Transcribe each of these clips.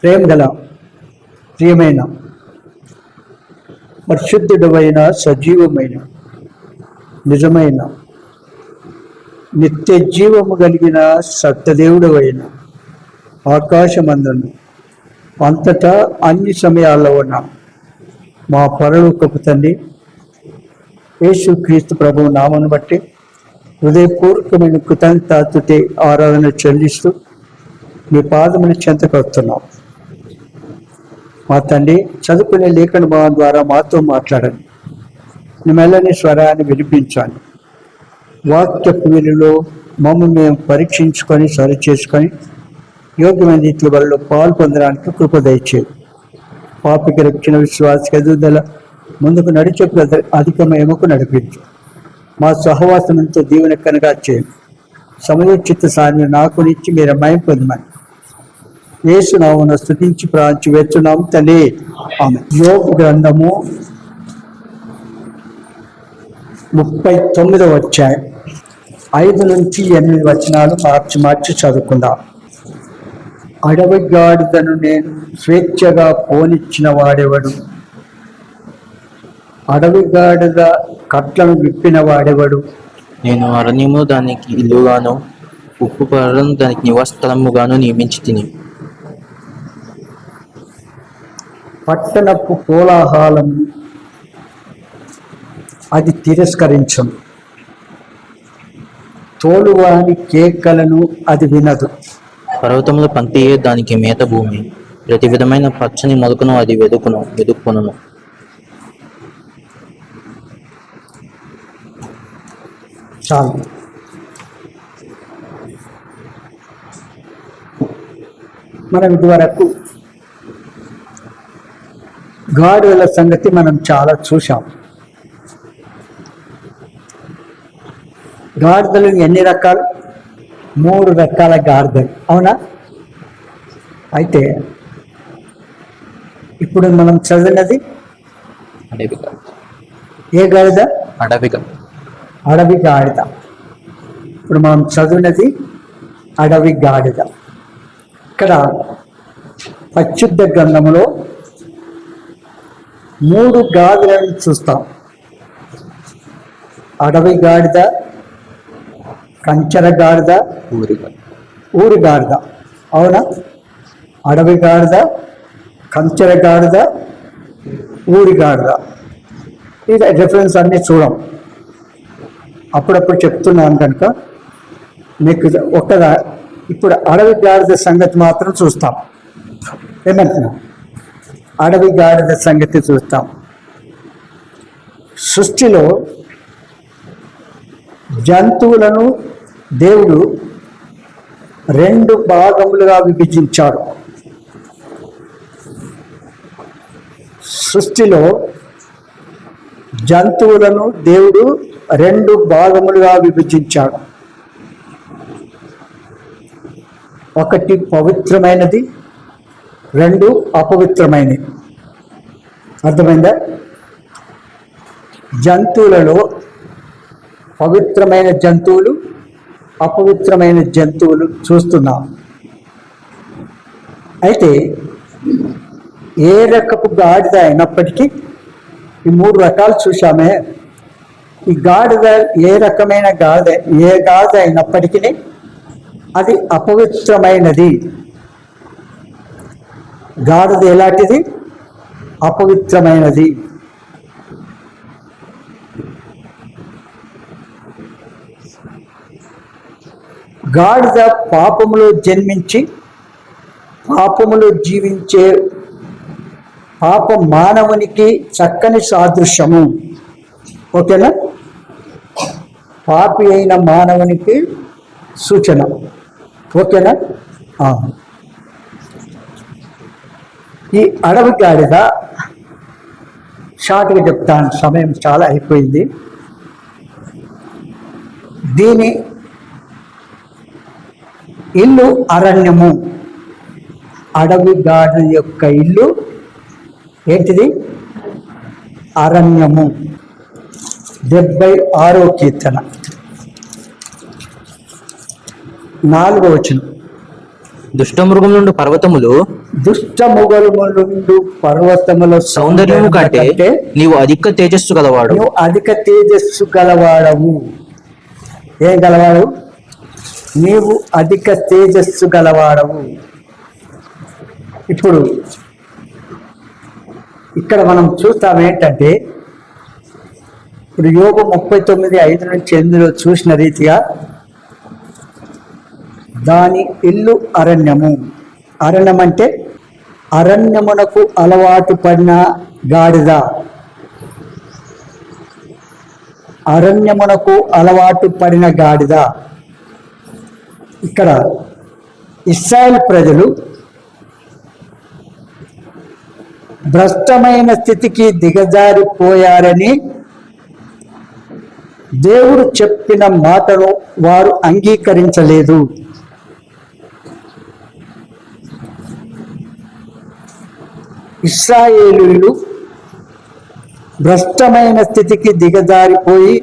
ప్రేమ గల ప్రియమైన పరిశుద్ధుడమైన సజీవమైన నిజమైన నిత్య జీవము కలిగిన సత్యదేవుడవైన ఆకాశమందును అంతటా అన్ని సమయాల్లో ఉన్న మా పరలోకపు తండ్రి యేసుక్రీస్తు ప్రభువు నామను బట్టి హృదయపూర్వకమైన కృతజ్ఞతాస్తుతి ఆరాధన చెల్లిస్తూ మీ పాదముని చెంతకు వస్తున్నాం. మా తండ్రి, చదువుకునే లేఖన భావం ద్వారా మాతో మాట్లాడండి. నీ మెల్లని స్వరాన్ని వినిపించాలి. వాక్యపు విలులో మమ్మల్ని మేము పరీక్షించుకొని సరి చేసుకొని యోగ్యమైన రీతిలో వాళ్ళలో పాలు పొందడానికి కృప దయచేది. పాపికి రక్షణ విశ్వాస ఎదుగుదల ముందుకు నడిచే అధికమేమకు నడిపించు. మా సహవాసంతో దీవెనకనగా చేయండి. సమయోచిత సారిని నాకు నిచ్చి మీరు అమ్మాయి పొందమని యేసునామమున స్తుతించి ప్రార్థించి వేస్తున్నాము తండ్రి, ఆమేన్. యోబు గ్రంథము 39వ అధ్యాయం 5 నుంచి 8 వచనాలు మార్చి చదువుకుందాం. అడవి గాడిదను నేను స్వేచ్ఛగా పోనిచ్చిన వాడెవడు? అడవి గాడిద కట్లను విప్పిన వాడెవడు? నేను అరణ్యము దానికి ఇల్లుగాను, ఉప్పు పర్వతం దానికి నివాస స్థలముగాను నియమించి తిని. పట్టణపు కోలాహలము అది తిరస్కరించను, తోలువాని కేకలను అది వినదు. పర్వతముల పంక్తియే దానికి మేత భూమి, ప్రతి విధమైన పచ్చని మొలకను అది వెదుక్కును. చాలు. మనం ఇదివరకు గాడిదల సంగతి మనం చాలా చూసాం. గాడిదలు ఎన్ని రకాలు? 3 రకాల గాడిదలు, అవునా? అయితే ఇప్పుడు మనం చదివినది ఏ గాడిద? అడవి గాడిద. ఇప్పుడు మనం చదివినది అడవి గాడిద. ఇక్కడ పరిశుద్ధ గ్రంథములో 3 గాడిదలను చూస్తాం. అడవి గాడిద, కంచర గాడిద, ఊరి గాడిద, అవునా? అడవి గాడిద, కంచర గాడిద, ఊరి గాడిద. ఇది రిఫరెన్స్ అన్నీ చూడం, అప్పుడప్పుడు చెప్తున్నాను కనుక మీకు ఇప్పుడు అడవి గాడిద సంగతి మాత్రం చూస్తాం. ఏమంటున్నా? అడవి గాడిద సంగతి చూస్తాం. సృష్టిలో జంతువులను దేవుడు 2 భాగములుగా విభజించాడు. సృష్టిలో జంతువులను దేవుడు 2 భాగములుగా విభజించాడు. ఒకటి పవిత్రమైనది, 2 అపవిత్రమైనది. అర్థమైందా? జంతువులలో పవిత్రమైన జంతువులు, అపవిత్రమైన జంతువులు చూస్తున్నాం. అయితే ఏ రకపు గాడిద అయినప్పటికీ ఈ 3 రకాలు చూసామే. ఈ గాడిద ఏ రకమైన గాడిద అయినప్పటికీ అది అపవిత్రమైనది. గాడిద ఎలాంటిది? అపవిత్రమైనది. గాడిద పాపములో జన్మించి పాపములో జీవించే పాప మానవునికి చక్కని సాదృశ్యము. ఓకేనా? పాపి అయిన మానవునికి సూచన. ఓకేనా? ఈ అడవి గాడిద షార్ట్గా చెప్తాను, సమయం చాలా అయిపోయింది. దీని ఇల్లు అరణ్యము. అడవి గాడిద యొక్క ఇల్లు ఏంటిది? అరణ్యము. 76వ కీర్తన 4వ వచనం. దుష్టమృగం నుండి పర్వతములు దుష్ట మొగలుములు పర్వతముల సౌందర్యము కంటే నీవు అధిక తేజస్సు గలవాడు. నువ్వు అధిక తేజస్సు గలవాడవు. ఏం గలవాడు? నీవు అధిక తేజస్సు గలవాడవు. ఇప్పుడు ఇక్కడ మనం చూస్తాం ఏంటంటే, ఇప్పుడు యోగు 39:5-8 చూసిన రీతిగా దాని ఇల్లు అరణ్యము. అరణ్యం అంటే అరణ్యమునకు అలవాటు పడిన గాడిద. అరణ్యమునకు అలవాటు పడిన గాడిద. ఇక్కడ ఇశ్రాయేలు ప్రజలు భ్రష్టమైన స్థితికి దిగజారిపోయారని దేవుడు చెప్పిన మాటను వారు అంగీకరించలేదు. ఇశ్రాయేలీయులు భ్రష్టమైన స్థితికి దిగజారిపోయి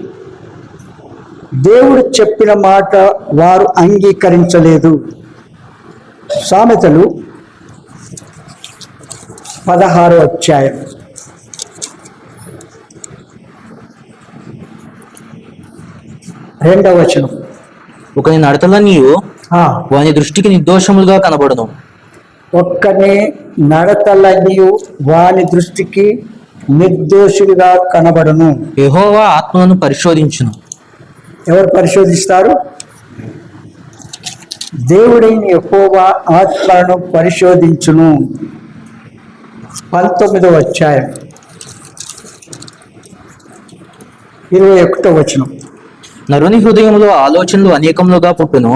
దేవుడు చెప్పిన మాట వారు అంగీకరించలేదు. సామెతలు 16వ అధ్యాయం 2వ వచనం. ఒకని నడతల నీవు వాని దృష్టికి నిర్దోషములుగా కనబడును. ఒక్కనే నడతలనియు వాని దృష్టికి నిర్దోషులుగా కనబడును. యెహోవా ఆత్మలను పరిశోధించును. ఎవరు పరిశోధిస్తారు? దేవుడైన యెహోవా ఆత్మలను పరిశోధించును. 19వ అధ్యాయం 21వ వచనం. నరుని హృదయములో ఆలోచనలు అనేకములుగా పుట్టును.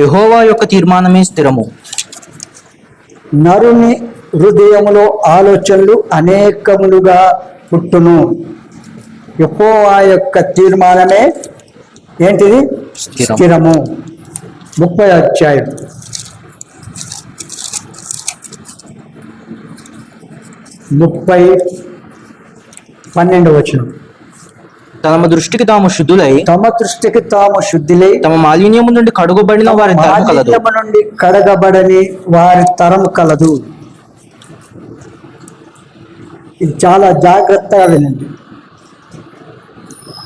యెహోవా యొక్క తీర్మానమే స్థిరము. నరుని హృదయములో ఆలోచనలు అనేకములుగా పుట్టును. యెహోవా యొక్క తీర్మానమే ఏంటిది? స్థిరము. 30వ అధ్యాయం 12వ వచనం. తమ దృష్టికి తాము శుద్ధులై తమ మాలిన్యము నుండి కడుగబడిన వారి తరము కలదు. నుండి కడగబడని వారి తరము కలదు. ఇది చాలా జాగ్రత్తగా వినండి.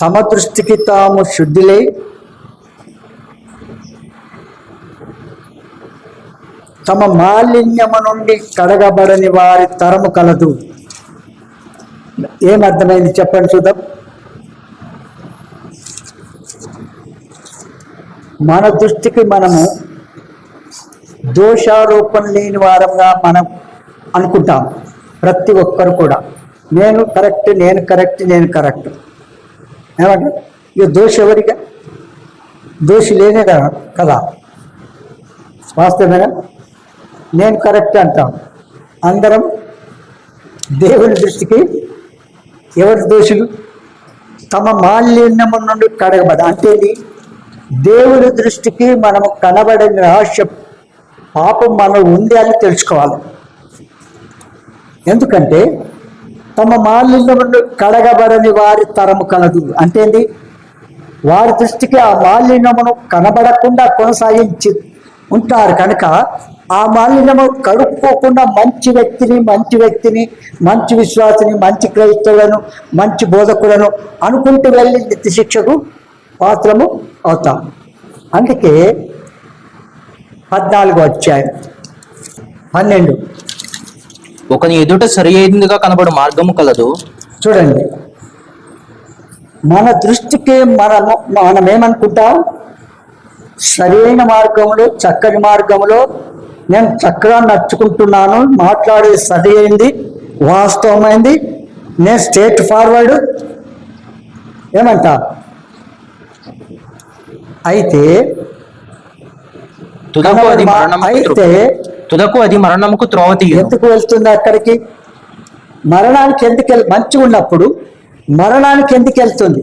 తమ దృష్టికి తాము శుద్ధులై తమ మాలిన్యము నుండి కడగబడని వారి తరము కలదు. ఏమర్థమైంది చెప్పండి చూద్దాం. మన దృష్టికి మనము దోషారోపణ లేని వారంగా మనం అనుకుంటాం. ప్రతి ఒక్కరు కూడా నేను కరెక్ట్, నేను కరెక్ట్, నేను కరెక్ట్ ఏమంటారు? ఇక దోషి ఎవరిగా? దోషి లేనే కదా. వాస్తవేనా? నేను కరెక్ట్ అంటాం. అందరం దేవుని దృష్టికి ఎవరి దోషులు? తమ మాలిన్యము నుండి కడగబడ అంటే దేవుని దృష్టికి మనము కనబడని రహస్య పాపం మనం ఉంది అని తెలుసుకోవాలి. ఎందుకంటే తమ మాలిన్యము నుండి కడగబడని వారి తరము కలదు అంటే వారి దృష్టికి ఆ మాలిన్యమును కనబడకుండా కొనసాగించి ఉంటారు కనుక ఆ మాలిన్యము కడుక్కోకుండా మంచి వ్యక్తిని మంచి విశ్వాసిని, మంచి క్రైస్తవులను, మంచి బోధకులను అనుకుంటూ వెళ్ళి నిత్య శిక్షకు పాత్రము అవుతాం. అందుకే 14వ అధ్యాయం 12. ఒకని ఎదుట సరి అయినదిగా కనబడు మార్గము కలదు. చూడండి, మన దృష్టికి మనమేమనుకుంటాం? సరైన మార్గంలో, చక్కని మార్గంలో నేను చక్కగా నడుచుకుంటున్నాను, మాట్లాడేది సరి అయింది, వాస్తవమైంది, నేను స్ట్రేట్ ఫార్వర్డ్ ఏమంటా. అయితే తుదకు అది మరణముకు త్రోవ తీయును. ఎందుకు వెళ్తుంది అక్కడికి? మరణానికి ఎందుకు మంచిగా ఉన్నప్పుడు మరణానికి ఎందుకు వెళ్తుంది?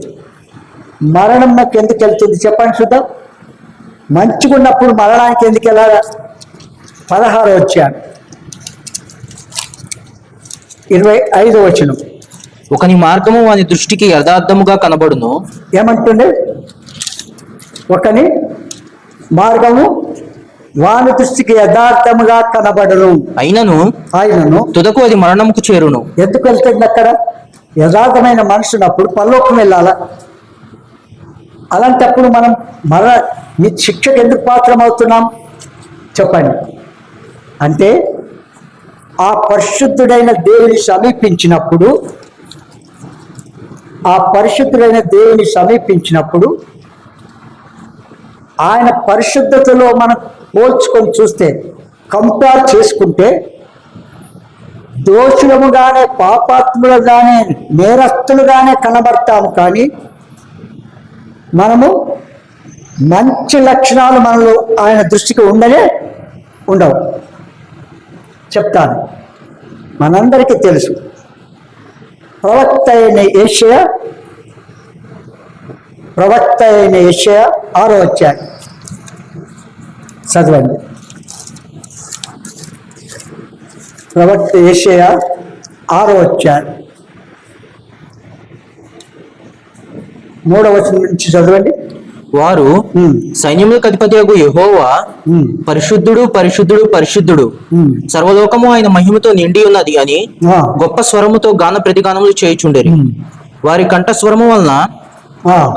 మరణం నాకు ఎందుకు వెళ్తుంది చెప్పండి చూద్దాం. మంచిగా ఉన్నప్పుడు మరణానికి ఎందుకు వెళ్ళాలా? 16వ అధ్యాయం 25వ వచనం. ఒకని మార్గము వాని దృష్టికి యథార్థముగా కనబడును. ఏమంటుండే? ఒకని మార్గము వాని దృష్టికి యథార్థముగా కనబడను. అయినను ఆయనను తుదకు అది మరణముకు చేరును. ఎందుకు వెళ్తుంది అక్కడ? యథార్థమైన మనుషున్నప్పుడు పరలోకం వెళ్ళాలా? అలాంటప్పుడు మనం ఈ శిక్షకు ఎందుకు పాత్రం అవుతున్నాం చెప్పండి. అంటే ఆ పరిశుద్ధుడైన దేవుని సమీపించినప్పుడు, ఆయన పరిశుద్ధతలో మనం పోల్చుకొని చూస్తే, కంపేర్ చేసుకుంటే, దోషులముగానే, పాపాత్ములుగానే, నేరస్తులుగానే కనబడతాము. కానీ మనము మంచి లక్షణాలు మనలో ఆయన దృష్టికి ఉండవు. చెప్తాను, మనందరికీ తెలుసు. ప్రవక్త అయిన యెషయా 6వ అధ్యాయం చదవండి. ప్రవక్త యెషయా 6వ అధ్యాయం 3వ వచనం నుంచి చదవండి. వారు సైన్యములకు అధిపతియగు యెహోవా పరిశుద్ధుడు, పరిశుద్ధుడు, పరిశుద్ధుడు, సర్వలోకము ఆయన మహిమతో నిండి ఉన్నది అని గొప్ప స్వరముతో గాన ప్రతిగానములు చేయుచుండేరి. వారి కంఠ స్వరము వలన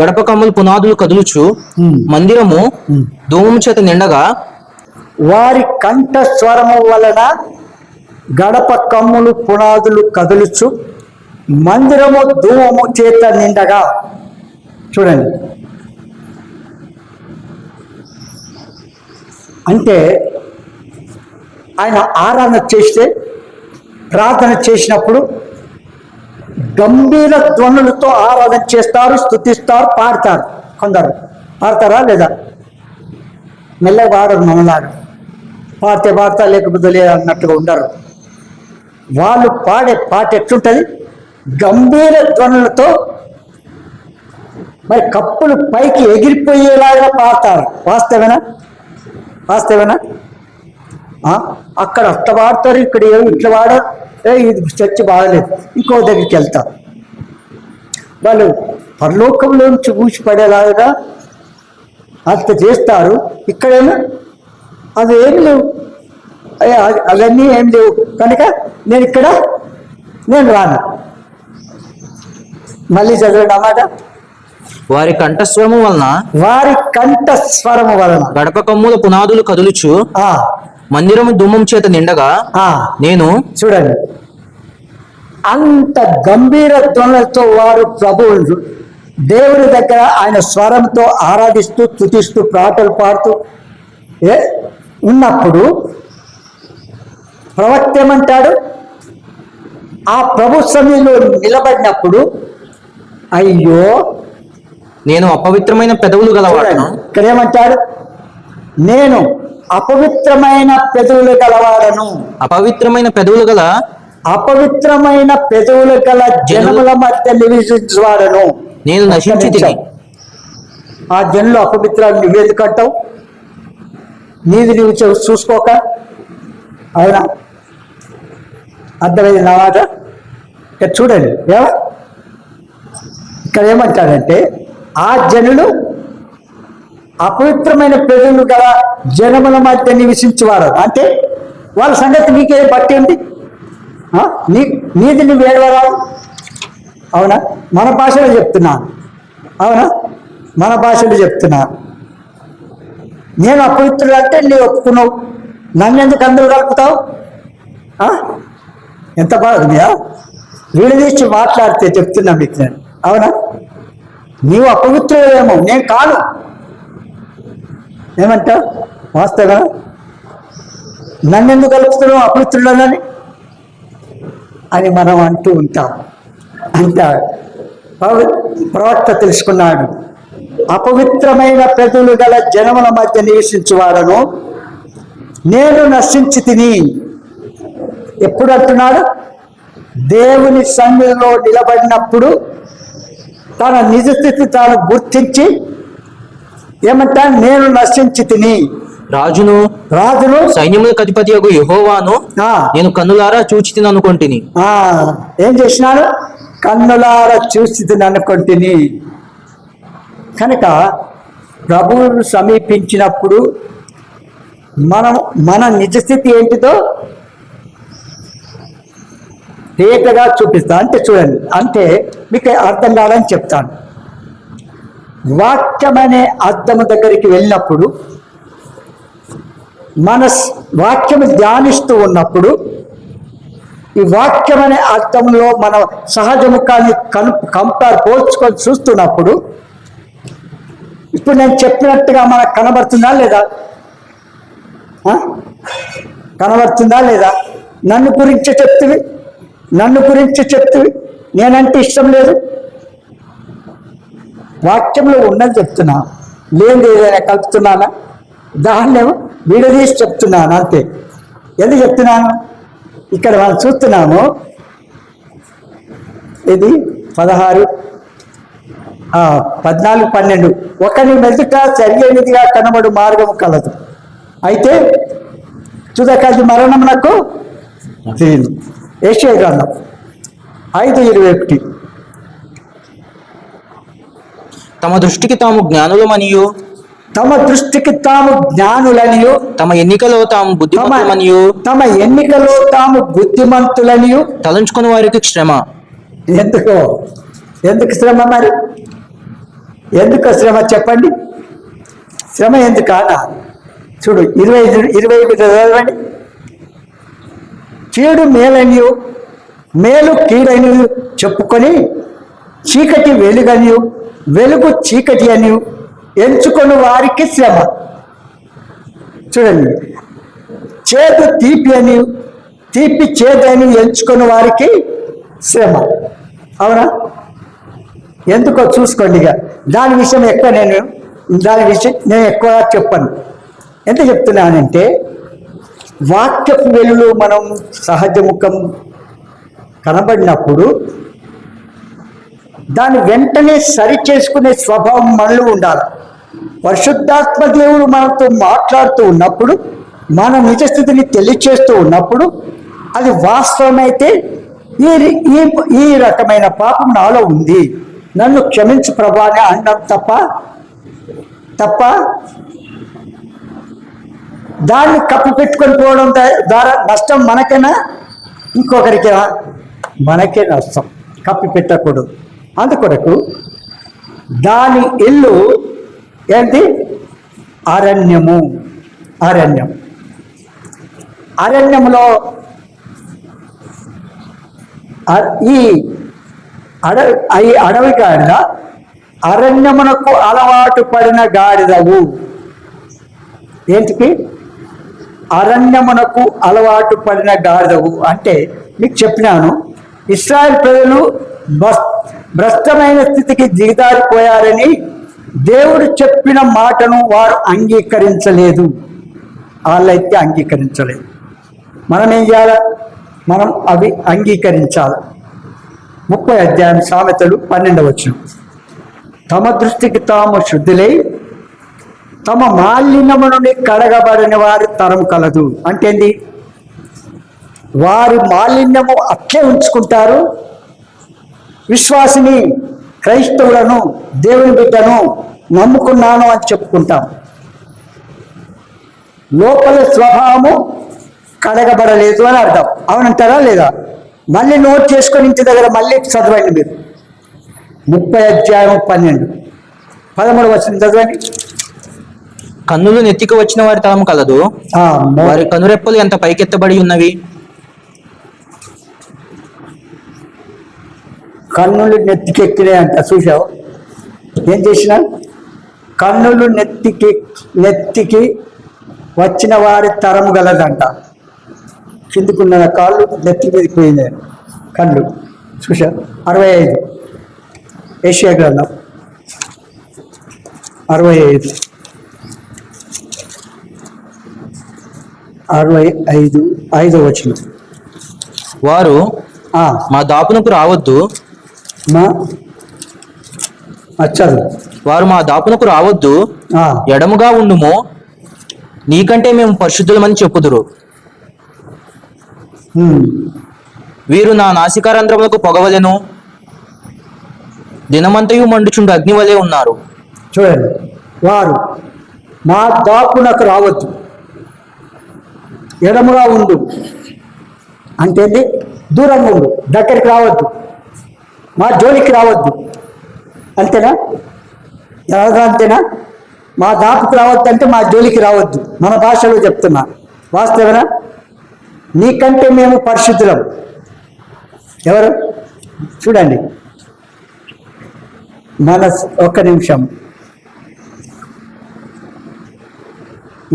గడప కమ్ములు పునాదులు కదులుచు, మందిరము ధూమము చేత నిండగా. వారి కంఠ స్వరము వలన గడప కమ్ములు పునాదులు కదులుచు, మందిరము ధూమము చేత నిండగా. చూడండి, అంటే ఆయన ఆరాధన చేస్తే, ప్రార్థన చేసినప్పుడు గంభీర ధ్వనులతో ఆరాధన చేస్తారు, స్తుతిస్తారు, పాడతారు. కొందరు పాడతారా లేదా? మెల్లగా పాడరు, మనలాగా పాడితే పాడతా లేకపోతే లేదు అన్నట్టుగా ఉండరు. వాళ్ళు పాడే పాట ఎట్లుంటుంది? గంభీర ధ్వనులతో, మరి కప్పులు పైకి ఎగిరిపోయేలాగా పాడతారు. వాస్తవేనా? అక్కడ అట్ట పాడతారు, ఇక్కడ ఇట్లా పాడరు. ఇది చర్చ బాగలేదు, ఇంకో దగ్గరికి వెళ్తారు. వాళ్ళు పరలోకంలోంచి ఊసిపడేలాగా అంత చేస్తారు. ఇక్కడేమో అది ఏమి లేవు, అవన్నీ ఏం లేవు కనుక నేను రాను. మళ్ళీ చదవండి అన్నమాట. వారి కంఠస్వరము వలన గడప కమ్ముల పునాదులు కదులుచు, మందిరము ధూమం చేత నిండగా. నేను చూడండి, అంత గంభీర ధ్వనులతో వారు ప్రభువులు దేవుని దగ్గర ఆయన స్వరంతో ఆరాధిస్తూ, స్తుతిస్తూ, పాటలు పాడుతూ ఉన్నప్పుడు ప్రవక్త ఏమంటాడు? ఆ ప్రభు సమయంలో నిలబడినప్పుడు, అయ్యో నేను అపవిత్రమైన పెదవులు గలవాడను. ఇక్కడ ఏమంటాడు? నేను అపవిత్రమైన పెదవులు గలవాడను. అపవిత్రమైన పెదవులు గల జనముల మధ్య నివసించువాడను. నేను నశించి ఆ జనులు అపవిత్రాలు నువ్వేది కట్టావు? నీది నువ్వు చూసుకోక. అవునా? అర్థమైంది నా మాట? ఇక్కడ చూడండి, ఇక్కడ ఏమంటాడంటే, ఆ జనులు అపవిత్రమైన పెదవులు గల జనముల మధ్య నివసించేవారు. అంటే వాళ్ళ సంగతి నీకే బట్టి ఉంది. నీది నువ్వు ఏడవరావు. అవునా? మన భాషలో చెప్తున్నాను. నేను అపవిత్రుడు అంటే నీ ఒప్పుకున్నావు, నన్ను ఎందుకు అందరూ కలుపుతావు? ఎంత బాగుందా? విడదీసి మాట్లాడితే చెప్తున్నా మీకు నేను. అవునా? నీవు అపవిత్రుడేమో, నేను కాను. ఏమంటావు? వాస్తవా? నన్నెందుకు కలుపుతున్నావు అపవిత్రుడనని అని మనం అంటూ ఉంటాం. అంటాడు ప్రవక్త తెలుసుకున్నాడు. అపవిత్రమైన పెదవులు గల జనముల మధ్య నివసించువాడను నేను నశించి తిని. ఎప్పుడు అంటున్నాడు? దేవుని సన్నిధిలో నిలబడినప్పుడు తన నిజస్థితి తాను గుర్తించి ఏమంటాడు? నేను నశించి తిని. రాజును సైన్యములకు అధిపతియగు యెహోవాను నేను కన్నులారా చూచి తిని అనుకొంటిని. ఏం చేసినాడు? కన్నులారా చూచి తిని అనుకొంటిని. కనుక ప్రభువును సమీపించినప్పుడు మన నిజస్థితి ఏంటిదో తేటగా చూపిస్తా. అంటే చూడండి, అంటే మీకు అర్థం కాదని చెప్తాను. వాక్యం అనే అర్థం దగ్గరికి వెళ్ళినప్పుడు, మన వాక్యము ధ్యానిస్తూ ఉన్నప్పుడు, ఈ వాక్యం అనే అర్థంలో మన సహజ ముఖాన్ని పోల్చుకొని చూస్తున్నప్పుడు, ఇప్పుడు నేను చెప్పినట్టుగా మనకు కనబడుతుందా లేదా? కనబడుతుందా లేదా? నన్ను గురించి చెప్తివి, నేనంటే ఇష్టం లేదు. వాక్యంలో ఉన్నది చెప్తున్నా, లేదు ఏదైనా కలుపుతున్నానా? దాన్నేమో విడదీసి చెప్తున్నాను అంతే. ఎందుకు చెప్తున్నాను? ఇక్కడ మనం చూస్తున్నాము, ఇది 16, 14, 12. ఒకరి మెదుట సరియైనదిగా కనబడు మార్గము కలదు, అయితే తుదకది మరణమునకు తీరు. యెషయా గ్రంథం 5:21. తమ దృష్టికి తాము జ్ఞానులమనియు తమ ఎన్నికలో తాము బుద్ధిమంతులనియు తలంచుకుని వారికి శ్రమ. ఎందుకు శ్రమ? మరి ఎందుకు శ్రమ చెప్పండి? శ్రమ ఎందుకు అన్నా? చూడు, 25 చదవండి. కీడు మేలనియు మేలు కీడనియు చెప్పుకొని చీకటి వెలుగనియు వెలుగు చీకటి అని ఎంచుకొని వారికి శ్రమ. చూడండి, చేదు తీపి అని తీపి చేదు అని ఎంచుకొని వారికి శ్రమ. అవునా? ఎందుకో చూసుకోండి. ఇక దాని విషయం నేను ఎక్కువ చెప్పను. ఎంత చెప్తున్నానంటే, వాక్యపు వెలుగులో మనం సహజ ముఖం కనబడినప్పుడు దాన్ని వెంటనే సరి చేసుకునే స్వభావం మనలో ఉండాలి. పరిశుద్ధాత్మ దేవుడు మనతో మాట్లాడుతూ ఉన్నప్పుడు, మన నిజస్థితిని తెలియచేస్తూ ఉన్నప్పుడు, అది వాస్తవమైతే ఈ రకమైన పాపం నాలో ఉంది, నన్ను క్షమించు ప్రభా అని అనడం తప్ప దాన్ని కప్పు పెట్టుకొని పోవడం ద్వారా నష్టం మనకైనా ఇంకొకరికైనా మనకే నష్టం. కప్పి పెట్టకూడదు. అందుకొరకు దాని ఇల్లు ఏంటి? అరణ్యంలో ఈ అడవి గాడిద, అరణ్యమునకు అలవాటు పడిన గాడిదవు. ఏంటికి? అరణ్యమునకు అలవాటు పడిన గాడిదవు అంటే మీకు చెప్పినాను, ఇశ్రాయేల్ ప్రజలు భ్రష్టమైన స్థితికి దిగజారిపోయారని దేవుడు చెప్పిన మాటను వారు అంగీకరించలేదు. వాళ్ళైతే అంగీకరించలేదు. మనం ఏం చేయాలి? మనం అవి అంగీకరించాలి. 30వ అధ్యాయం సామెతలు 12వ వచనం. తమ దృష్టికి తాము శుద్ధులై తమ మాలిన్యము నుండి కడగబడిన వారి తరం కలదు. అంటే ఏంది? వారి మాలిన్యము అట్లే ఉంచుకుంటారు. విశ్వాసిని, క్రైస్తవులను, దేవుని బిడ్డను నమ్ముకున్నాను అని చెప్పుకుంటాం. లోపల స్వభావము కడగబడలేదు అని అర్థం. అవునంటారా లేదా? మళ్ళీ నోట్ చేసుకొని ఇంటి దగ్గర మళ్ళీ చదవండి మీరు. 30వ అధ్యాయం 13వ వచనం చదవండి. కన్నులు నెత్తికి వచ్చిన వారి తరం కలదు, వారి కనురెప్పలు ఎంత పైకెత్తబడి ఉన్నవి. కన్నులు నెత్తికెక్కినాయి అంట. చూసావు? ఏం చేసిన? కన్నులు నెత్తికి వచ్చిన వారి తరం గలదంట. కిందికున్న కాళ్ళు నెత్తి మీదకి పోయినాయి కళ్ళు. చూసా? 65 యెషయా గ్రంథం 65 వచనం. వారు మా దాపునకు రావద్దు, వారు మా దాపునకు రావద్దు, ఎడముగా ఉండుము, నీకంటే మేము పరిశుద్ధులమని చెప్పుదురు. వీరు నా నాసికారంధ్రములకు పొగవలెను, దినమంతయు మండుచుండు అగ్ని వలె ఉన్నారు. చూడండి, వారు మా దాపునకు రావద్దు. ఎడముగా ఉండు అంటే ఏంటి? దూరంగా ఉండు, దగ్గరికి రావద్దు, మా జోలికి రావద్దు. అంతేనా? ఎవరు అంతేనా? మా దాపుకు రావద్దు అంటే మా జోలికి రావద్దు, మన భాషలో చెప్తున్నా. వాస్తవనా? నీకంటే మేము పరిశుద్ధులం. ఎవరు? చూడండి, మన ఒక్క నిమిషం.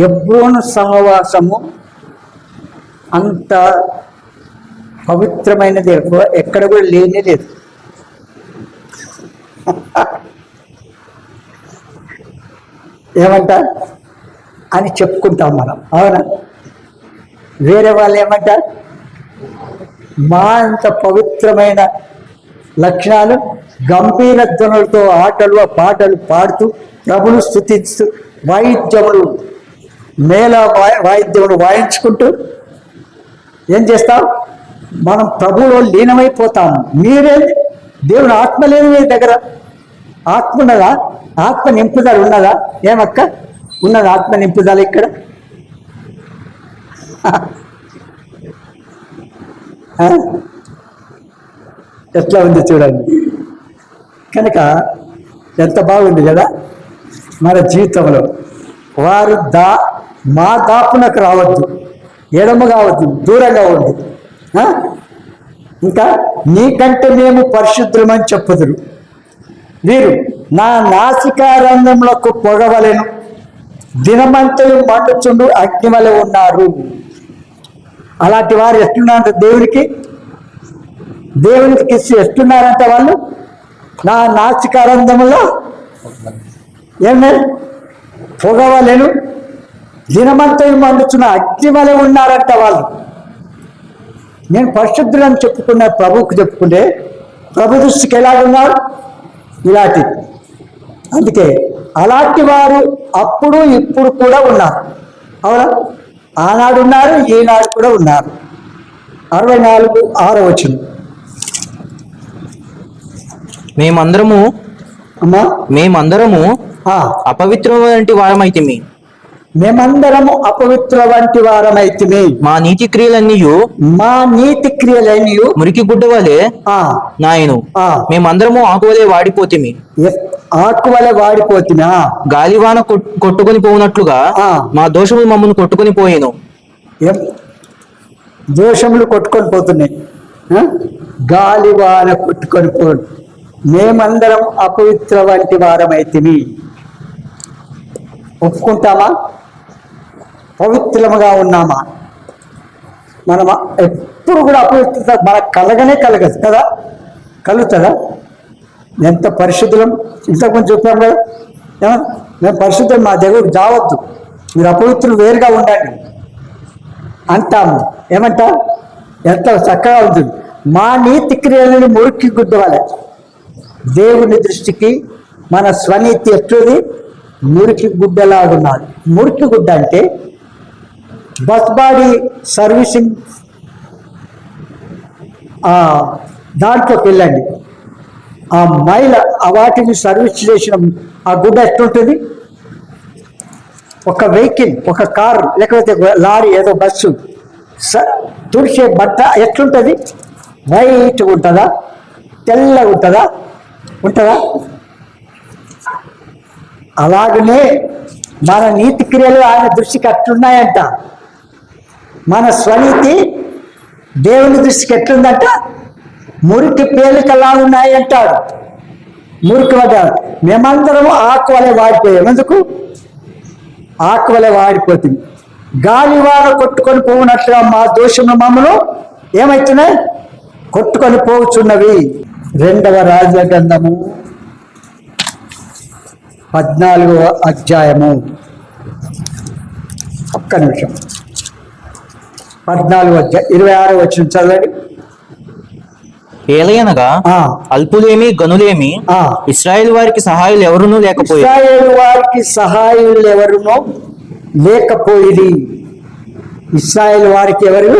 ఎబ్రోను సహవాసము అంత పవిత్రమైనది ఎక్కడ కూడా లేనే లేదు. ఏమంట అని చెప్పుకుంటాం మనం, అవునా? వేరే వాళ్ళు ఏమంటారు? మా అంత పవిత్రమైన లక్షణాలు, గంభీర ధ్వనులతో ఆటలు పాటలు పాడుతూ ప్రభును స్తుతిస్తూ వాయిద్యములు, మేళ వాయిద్యములు వాయించుకుంటూ ఏం చేస్తాం? మనం ప్రభువులో లీనమైపోతాము. మీరే దేవుని ఆత్మ లేదు మీ దగ్గర. ఆత్మ ఉన్నదా? ఆత్మ నింపుదల ఉన్నదా? ఏమక్క ఉన్నది ఆత్మ నింపుదల ఇక్కడ? ఎట్లా ఉంది చూడండి. కనుక ఎంత బాగుంది కదా మన జీవితంలో. వారు మా దాపునకు రావద్దు, ఎడమ కావద్దు, దూరంగా ఉంది. ఇంకా నీకంటే మేము పరిశుద్ధమని చెప్పుదురు. వీరు నా నాసికారంధములకు పొగవలెను, దినమంతయు మండుచుండు అగ్నివలె ఉన్నారు. అలాంటి వారు ఎట్టున్నారంట? దేవునికి ఎట్టున్నారంట వాళ్ళు? నా నాసికారంధములో ఏమే పొగవలెను, దినమంతయు మండుచున్న అగ్నివలె ఉన్నారంట వాళ్ళు. నేను పరిశుద్ధులని చెప్పుకున్న ప్రభువుకు చెప్పుకుంటే ప్రభు దృష్టికి ఎలాగున్నారు? ఇలాంటి. అందుకే అలాంటి వారు అప్పుడు ఇప్పుడు కూడా ఉన్నారు, అవునా? ఆనాడు ఉన్నారు, ఈనాడు కూడా ఉన్నారు. 64:6 వచనం. మేమందరము అపవిత్రం వంటి వారమైతిమి. మేమందరము అపవిత్ర వంటి వారమైతిమి. మా నీతి క్రియలన్నీ మురికి గుడ్డ వలె నాయను. మేమందరము ఆకువలే వాడిపోతిమి. ఆకువలే వాడిపోతినా? గాలివాన కొట్టుకొని పోనట్లుగా మా దోషములు మమ్మల్ని కొట్టుకొని పోయేను. దోషములు కొట్టుకొని పోతున్నాయి, గాలివాన కొట్టుకొని పోను. మేమందరం అపవిత్ర వంటి వారమైతిమి. ఒప్పుకుంటామా? పవిత్రముగా ఉన్నామా? మనం ఎప్పుడు కూడా అపవిత్రత మనకు కలగదు కదా? కలుగుతుందా? ఎంత పరిశుద్ధులం! ఇంతకుముందు చెప్పాం కదా, మేము పరిశుద్ధం, మా దగ్గరకు జావద్దు, మీరు అపవిత్రులు వేరుగా ఉండండి అంటాము. ఏమంటా? ఎంత చక్కగా ఉంటుంది. మా నీతి క్రియలను మురికి గుడ్డవాలి. దేవుని దృష్టికి మన స్వనీతి ఎట్లుది? మురికి గుడ్డలాగున్నది. మురికి గుడ్డ అంటే బస్ బాడీ సర్వీసింగ్ దాంట్లోకి వెళ్ళండి. ఆ మైల వాటిని సర్వీస్ చేసిన ఆ గుడ్డ ఎట్లుంటుంది? ఒక వెహికల్, ఒక కారు లేకపోతే లారీ, ఏదో బస్సు తుడిచే బట్ట ఎట్లుంటుంది? వైట్గా ఉంటుందా? తెల్లగా ఉంటుందా? అలాగనే మన నీతి క్రియలు ఆయన దృష్టికి అట్లున్నాయంట. మన స్వనీతి దేవుని దృష్టికి ఎట్లుందంట? మురికి పేలికలా ఉన్నాయి అంటాడు. మురికి పడ్డాడు. మేమందరము ఆకువలే వాడిపోయాం. ఎందుకు? ఆకువలే వాడిపోతుంది. గాలివాన కొట్టుకొని పోవునట్లుగా మా దోషము మమ్మను ఏమవుతున్నాయి? కొట్టుకొని పోవచ్చున్నవి. 2వ రాజగ్రంథము 14వ అధ్యాయము. ఒక్క నిమిషం. 14వ అధ్యాయం 26వ వచనం చదవండి. ఏలయనగా అల్పులేమి గనులేమి ఇశ్రాయేలు వారికి సహాయులు ఎవరునూ లేకపోయి. ఇశ్రాయేలు వారికి సహాయులు ఎవరునో లేకపోయింది. ఇశ్రాయేలు వారికి ఎవరు?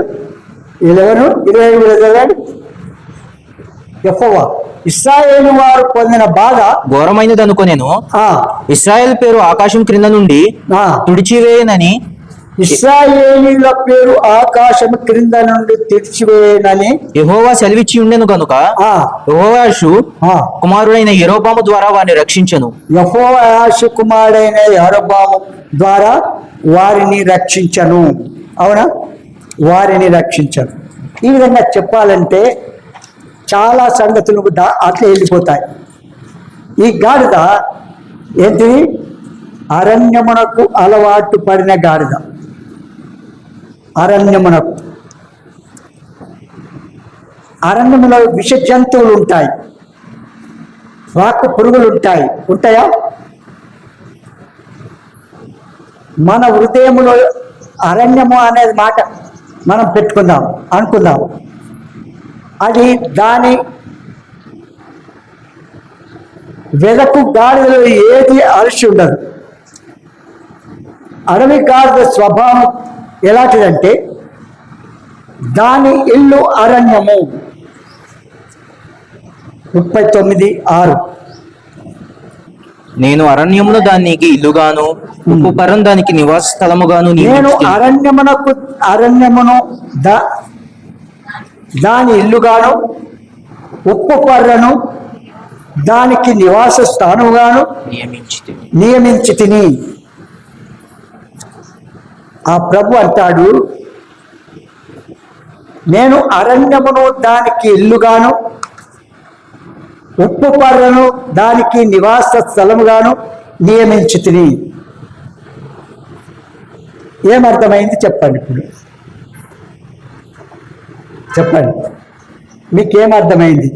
25 యెహోవా ఇశ్రాయేలు వారు పొందిన బాధ ఘోరమైనది అనుకునేను. ఇశ్రాయేల్ పేరు ఆకాశం క్రింద నుండి తుడిచివేయనని ఇశ్రాయేలీయుల పేరు ఆకాశము క్రింద నుండి తెరిచివేయనని యెహోవా సెలవిచ్చి ఉండెను గనుక ఆ యెహోవాషు ఆ కుమారుడైన యెరోబాము ద్వారా వారిని రక్షించెను. యెహోవాషు కుమారుడైన యెరోబాము ద్వారా వారిని రక్షించను. అవునా, వారిని రక్షించను. ఈ విధంగా చెప్పాలంటే చాలా సంగతులు అట్లా వెళ్ళిపోతాయి. ఈ గాడిద ఏంటి? అరణ్యమునకు అలవాటు పడిన గాడిద. అరణ్యములో విష జంతువులు ఉంటాయి, రాకు పురుగులు ఉంటాయా? మన హృదయములో అరణ్యము అనేది మాట మనం అనుకుందాం. అది దాని వెదకు గాడిదలో ఏది అలసి ఉండదు. అడవి గాడిద స్వభావం ఎలాంటిదంటే దాని ఇల్లు అరణ్యము. 39:6 నేను అరణ్యమును దానికి ఇల్లుగాను ఉప్పు పరం దానికి నివాస స్థలముగాను నేను అరణ్యమును దాని ఇల్లుగాను ఉప్పు పర్రను దానికి నివాస స్థానముగాను నియమించి తిని. ఆ ప్రభు అంటాడు, నేను అరణ్యమును దానికి ఇల్లుగాను ఉప్పు పర్రను దానికి నివాస స్థలముగాను నియమించి తిని. ఏమర్థమైంది చెప్పండి? ఇప్పుడు చెప్పండి, మీకేమర్థమైంది?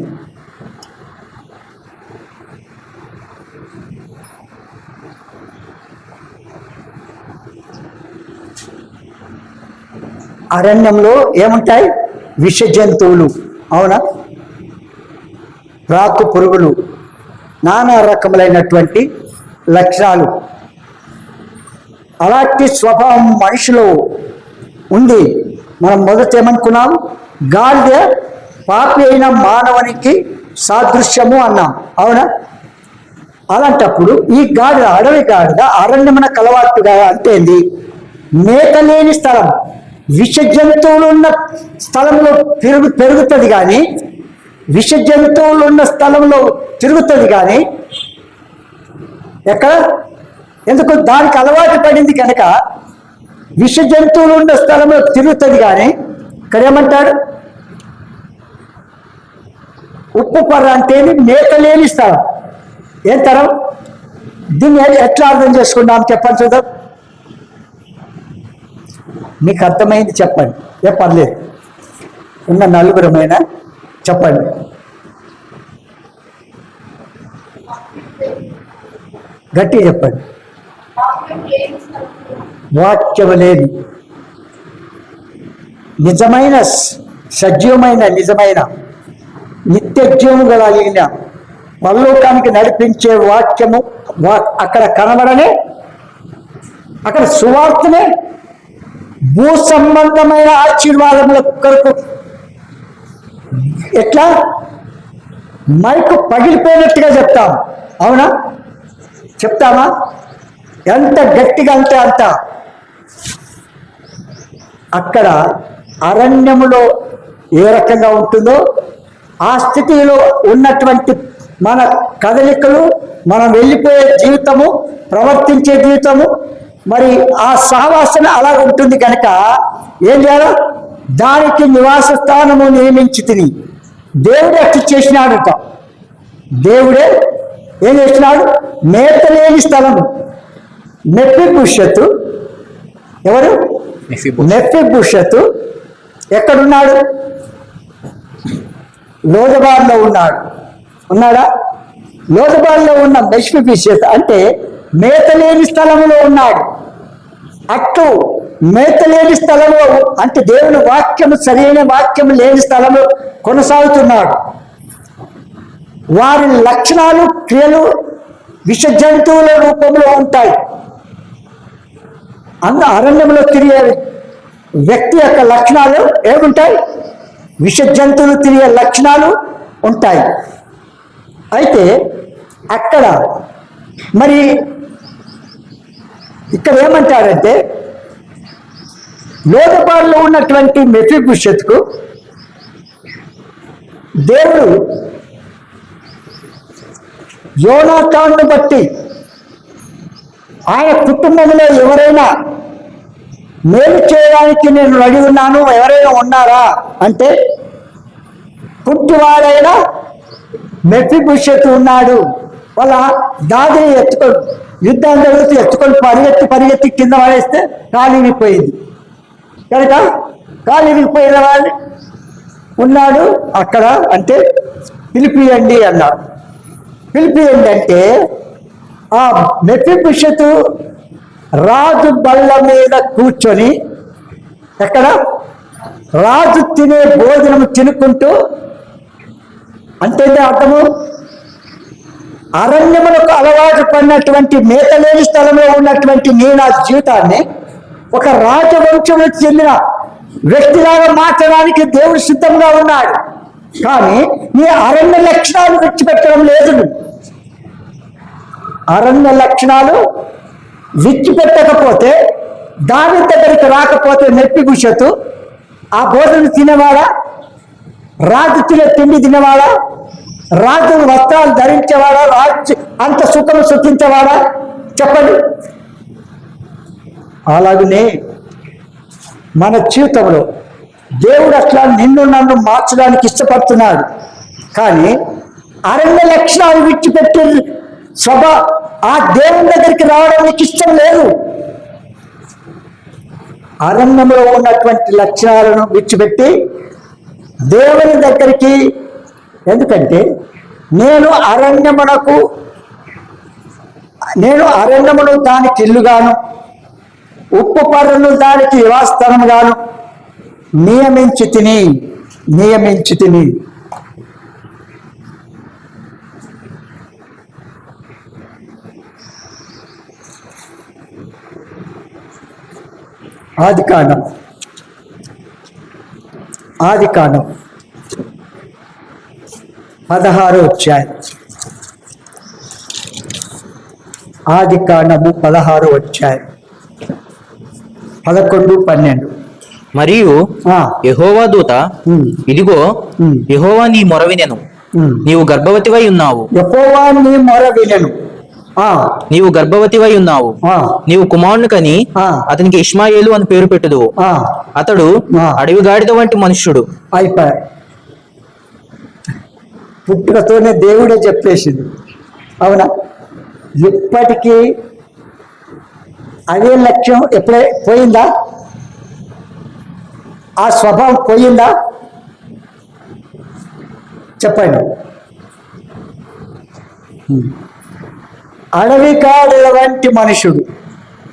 అరణ్యంలో ఏముంటాయి? విష జంతువులు. అవునా, రాకు పురుగులు, నానా రకములైనటువంటి లక్షణాలు. అలాంటి స్వభావం మనిషిలో ఉంది. మనం మొదట ఏమనుకున్నాం? గాడిద పాపి అయిన మానవునికి సాదృశ్యము అన్నాం. అవునా, అలాంటప్పుడు ఈ గాడిద, అడవి గాడిద అరణ్యమున కలవాటుగా అంటే ఏంది? మేత లేని స్థలం, విష జంతువులు ఉన్న స్థలంలో పెరుగుతుంది కానీ, విష జంతువులు ఉన్న స్థలంలో తిరుగుతుంది కానీ ఎక్కడ? ఎందుకు? దానికి అలవాటు పడింది కనుక విష జంతువులు ఉన్న స్థలంలో తిరుగుతుంది కానీ. ఇక్కడ ఏమంటాడు? ఉప్పు పర్ర అంటే మేత లేని స్థలం. ఏం తరం? దీన్ని ఎట్లా అర్థం చేసుకుందాం చెప్పండి చూద్దాం. మీకు అర్థమైంది చెప్పండి, ఏ పర్లేదు. ఉన్న నలుగురమైనా చెప్పండి. గట్టి చెప్పండి. వాక్యము లేని నిజమైన సజీవమైన నిజమైన నిత్యజీవం కలిగిన పరలోకానికి నడిపించే వాక్యము అక్కడ కనబడనే, అక్కడ సువార్తనే భూ సంబంధమైన ఆశీర్వాదముల కొరకు ఎట్లా మైకు పగిలిపోయినట్టుగా చెప్తాం. అవునా, చెప్తామా? ఎంత గట్టిగా అంటే అంత. అక్కడ అరణ్యములో ఏ రకంగా ఉంటుందో ఆ స్థితిలో ఉన్నటువంటి మన కదలికలు, మనం వెళ్ళిపోయే జీవితము, ప్రవర్తించే జీవితము, మరి ఆ సహవాసన అలా ఉంటుంది కనుక ఏం చేయాలి? దానికి నివాస స్థానము నియమించి తిని. దేవుడే అట్లా చేసినాడట. దేవుడే ఏం చేసినాడు? మేత లేని స్థలము. మెఫీబోషెతు ఎవరు? మెఫీబోషెతు ఎక్కడున్నాడు? లోదబార్లో ఉన్నాడా? లోదబార్లో ఉన్న మెఫీబోషెతు అంటే మేత లేని స్థలంలో ఉన్నాడు. అట్టు మేత లేని స్థలంలో అంటే దేవుని వాక్యము, సరైన వాక్యము లేని స్థలంలో కొనసాగుతున్నాడు. వారి లక్షణాలు, క్రియలు విష జంతువుల రూపంలో ఉంటాయి. అరణ్యంలో తిరిగే వ్యక్తి యొక్క లక్షణాలు ఏముంటాయి? విష జంతువులు తిరిగే లక్షణాలు ఉంటాయి. అయితే అక్కడ మరి ఇక్కడ ఏమంటారంటే లోదబారులో ఉన్నటువంటి మెఫీబోషెతుకు దేవుడు యోనాతాను బట్టి ఆయన కుటుంబంలో ఎవరైనా మేలు చేయడానికి నేను రెడీ ఉన్నాను, ఎవరైనా ఉన్నారా అంటే కుంటివాడైనా మెఫీబోషెతు ఉన్నాడు. వాళ్ళ దాదిని ఎత్తుకొని యుద్ధం జరుగుతూ ఎత్తుకొని పరిగెత్తి కింద పడేస్తే కాలు విరిగిపోయింది కనుక కాలు విరిగిపోయిన వాళ్ళు ఉన్నాడు అక్కడ అంటే పిలిపియండి అన్నాడు. పిలిపియండి అంటే ఆ మెఫీబోషెతు రాజు బల్ల మీద కూర్చొని ఎక్కడ రాజు తినే భోజనం తినుకుంటూ అంటే అర్థము అరణ్యములకు అలవాటు పడినటువంటి మేతలేని స్థలంలో ఉన్నటువంటి నేను ఆ జీవితాన్ని ఒక రాజవంశములకు చెందిన వ్యక్తిలాగా మార్చడానికి దేవుడు సిద్ధంగా ఉన్నాడు. కానీ నీ అరణ్య లక్షణాలు విడిచిపెట్టడం లేదు. అరణ్య లక్షణాలు విడిచిపెట్టకపోతే దాని దగ్గరికి రాకపోతే మెఫీబోషెతు ఆ భోజనం తినేవాడా, రాజు తినే తిండి తినేవాడా, రాజు వస్త్రాలు ధరించేవాడా, రాజు అంత సుఖం సుఖించేవాడా చెప్పండి. అలాగనే మన జీవితంలో దేవుడు అట్లా నిన్ను నన్ను మార్చడానికి ఇష్టపడుతున్నాడు. కానీ అరణ్య లక్షణాలు విడిచిపెట్టి ఆ దేవుని దగ్గరికి రావడం నీకు ఇష్టం లేదు. అరణ్యంలో ఉన్నటువంటి లక్షణాలను విడిచిపెట్టి దేవుని దగ్గరికి, ఎందుకంటే నేను అరణ్యమును దానికి ఇల్లుగాను, ఉప్పు పర్రును దానికి నివాసస్థానముగాను నియమించి తిని ఆదికాండం 16వ అధ్యాయం. ఆదికాండము 16వ అధ్యాయం 11, 12. మరియు యెహోవా దూత, ఇదిగో యెహోవా నీ మొర వినెను, నీవు గర్భవతివై ఉన్నావు. యెహోవా నీ మొర వినెను, నీవు గర్భవతివై ఉన్నావు, నీవు కుమారుని కని అతనికి ఇష్మాయేలు అని పేరు పెట్టుదు. అతడు అడవి గాడిద వంటి మనుష్యుడు. అయిపోయి పుట్టుకతోనే దేవుడే చెప్పేసింది. అవునా? ఇప్పటికీ అదే లక్ష్యం ఎప్పుడే పోయిందా? ఆ స్వభావం పోయిందా? చెప్పండి. అడవి గాడిద వంటి మనుషుడు,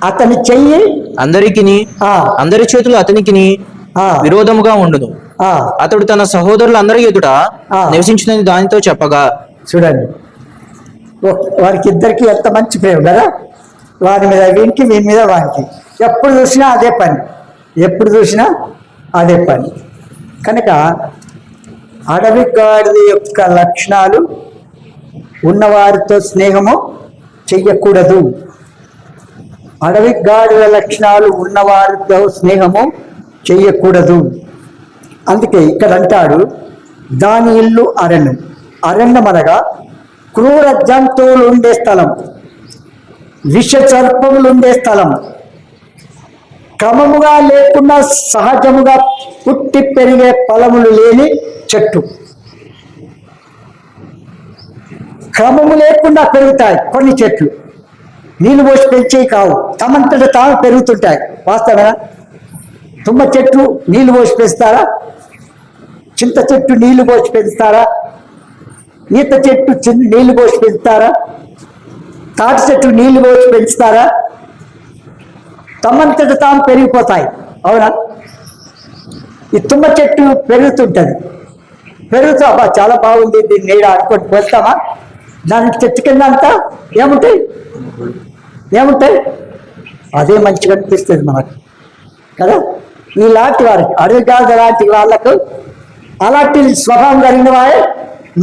అతని చెయ్యి అందరి చేతులు అతనికి విరోధముగా ఉండును. అతడు తన సహోదరులందరి ఎదుట నివసించిన దానితో చెప్పగా, చూడండి వారికి ఇద్దరికి ఎంత మంచి ప్రేమ కదా. వారి మీద వీనికి, వీని మీద వానికి, ఎప్పుడు చూసినా అదే పని. కనుక అడవి గాడిద యొక్క లక్షణాలు ఉన్నవారితో స్నేహము చెయ్యకూడదు. అడవి గాడిద లక్షణాలు ఉన్నవారితో స్నేహము చెయ్యకూడదు. అందుకే ఇక్కడ అంటాడు, దాని ఇల్లు అరణ్యం అనగా క్రూర జంతువులు ఉండే స్థలం, విష సర్పములు ఉండే స్థలం, క్రమముగా లేకుండా సహజముగా పుట్టి పెరిగే ఫలములు లేని చెట్టు. క్రమము లేకుండా పెరుగుతాయి కొన్ని చెట్లు, నీళ్ళు పోసి పెంచేవి కావు, తమంతట తాము పెరుగుతుంటాయి. వాస్తవేనా? తుమ్మ చెట్టు నీళ్ళు పోసి పెంచుతారా? చింత చెట్టు నీళ్లు పోసి పెంచుతారా? ఈత చెట్టు నీళ్లు పోసి పెంచుతారా? తాటి చెట్టు నీళ్లు పోసి పెంచుతారా? తమంతట తాము పెరిగిపోతాయి. అవునా? ఈ తుమ్మ చెట్టు పెరుగుతూ అబ్బా చాలా బాగుంది దీన్ని నీడ అనుకుంటూ వెళ్తామా? దాని చెట్టు కింద అంతా ఏముంటాయి? అదే మంచిగా అనిపిస్తుంది మనకు కదా. ఇలాంటి వారికి, అడవి గాడిద లాంటి వాళ్ళకు అలాంటి స్వభావం కలిగిన వారే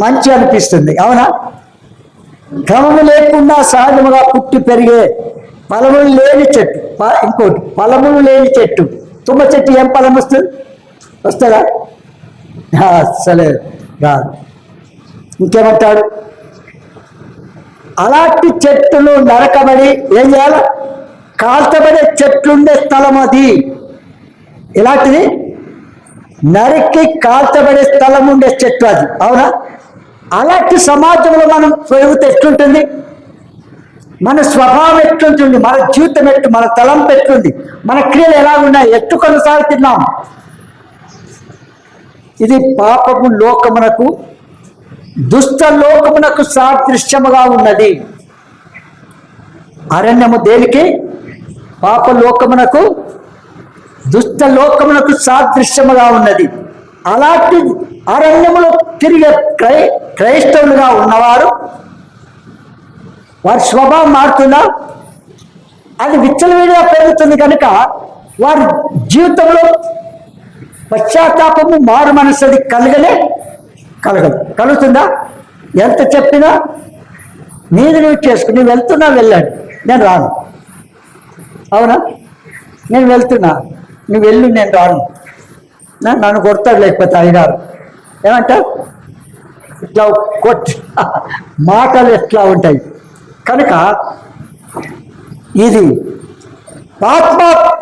మంచి అనిపిస్తుంది. అవునా? క్రమము లేకుండా సహజముగా పుట్టి పెరిగే ఫలములు లేని చెట్టు, ఇంకోటి ఫలములు లేని చెట్టు తుమ్మ చెట్టు ఏం ఫలం వస్తుంది? వస్తుందా? అసలే రాదు. ఇంకేమంటాడు? అలాంటి చెట్టులు నరకబడి ఏం చేయాలి? కాల్చబడే చెట్లుండే స్థలం అది. ఇలాంటిది నరికి కాల్చబడే స్థలం ఉండే చెట్టు అది. అవునా? అలాంటి సమాజంలో మనం పెరిగితే ఎట్లుంటుంది? మన స్వభావం ఎట్లుంటుంది? మన జీవితం ఎట్టు, మన తలంపు ఎట్లుంది, మన క్రియలు ఎలా ఉన్నాయి, ఎట్టు కొనసాగుతున్నాం? ఇది పాపము లోకమునకు, దుష్ట లోకమునకు సాదృశ్యముగా ఉన్నది. అరణ్యము దేనికి? పాప లోకమునకు, దుష్ట లోకమునకు సాదృశ్యముగా ఉన్నది. అలాంటి అరణ్యములో తిరిగే క్రైస్తవులుగా ఉన్నవారు, వారి స్వభావం మారుతుందా? అది విచ్చలవిడిగా పెరుగుతుంది కనుక వారి జీవితంలో పశ్చాత్తాపము, మారు మనసు అది కలగదు. కలుగుతుందా? ఎంత చెప్పినా నీది నువ్వు చేసుకుని, నువ్వు వెళ్తున్నా వెళ్ళండి, నేను రాను. అవునా? నేను వెళ్తున్నా, నువ్వు వెళ్ళు, నేను రాను. నన్ను కొడతాడు, లేకపోతే అయ్యారు ఏమంటావు? ఇట్లా కొట్టి మాటలు ఎట్లా ఉంటాయి కనుక ఇది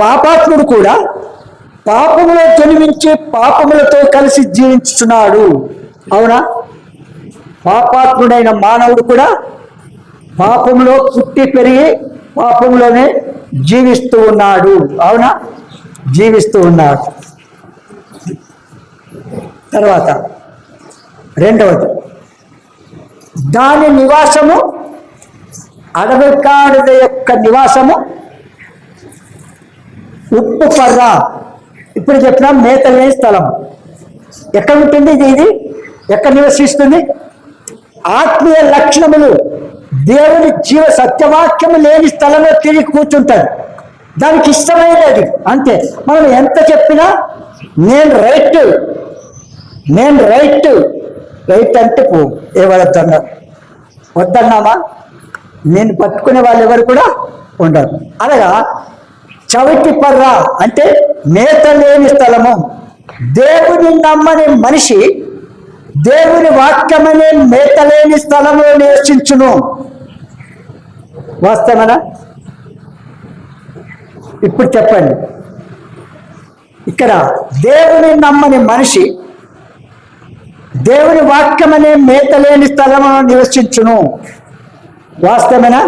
పాపాత్ముడు కూడా పాపములో జన్మించి పాపములతో కలిసి జీవించుతున్నాడు. అవునా? పాపాత్ముడైన మానవుడు కూడా పాపములో పుట్టి పెరిగి పాపములోనే జీవిస్తూ ఉన్నాడు. అవునా? జీవిస్తూ ఉన్నాడు. తర్వాత రెండవది, దాని నివాసము, అడవి గాడిద యొక్క నివాసము ఉప్పు పర్ర. ఇప్పుడు చెప్పిన మేత లేని స్థలం ఎక్కడ ఉంటుంది? ఇది ఎక్కడ నివసిస్తుంది? ఆత్మీయ లక్షణములు, దేవుని జీవ సత్యవాక్యము లేని స్థలంలో తిరిగి కూర్చుంటాడు. దానికి ఇష్టమైనది అంతే. మనం ఎంత చెప్పినా నేను రైట్ అంటే పో, ఎవరొద్దన్నారు? వద్దన్నామా? నేను పట్టుకునే వాళ్ళు ఎవరు కూడా ఉండరు. అనగా చవిటి పర్ర అంటే మేత లేని స్థలము. దేవుని నమ్మని మనిషి దేవుని వాక్యమనే మేత లేని స్థలంలో నివసించును. వాస్తవమేనా? ఇప్పుడు చెప్పండి, ఇక్కడ దేవుని నమ్మని మనిషి దేవుని వాక్యమనే మేత లేని స్థలంలో నివసించును. వాస్తవమేనా?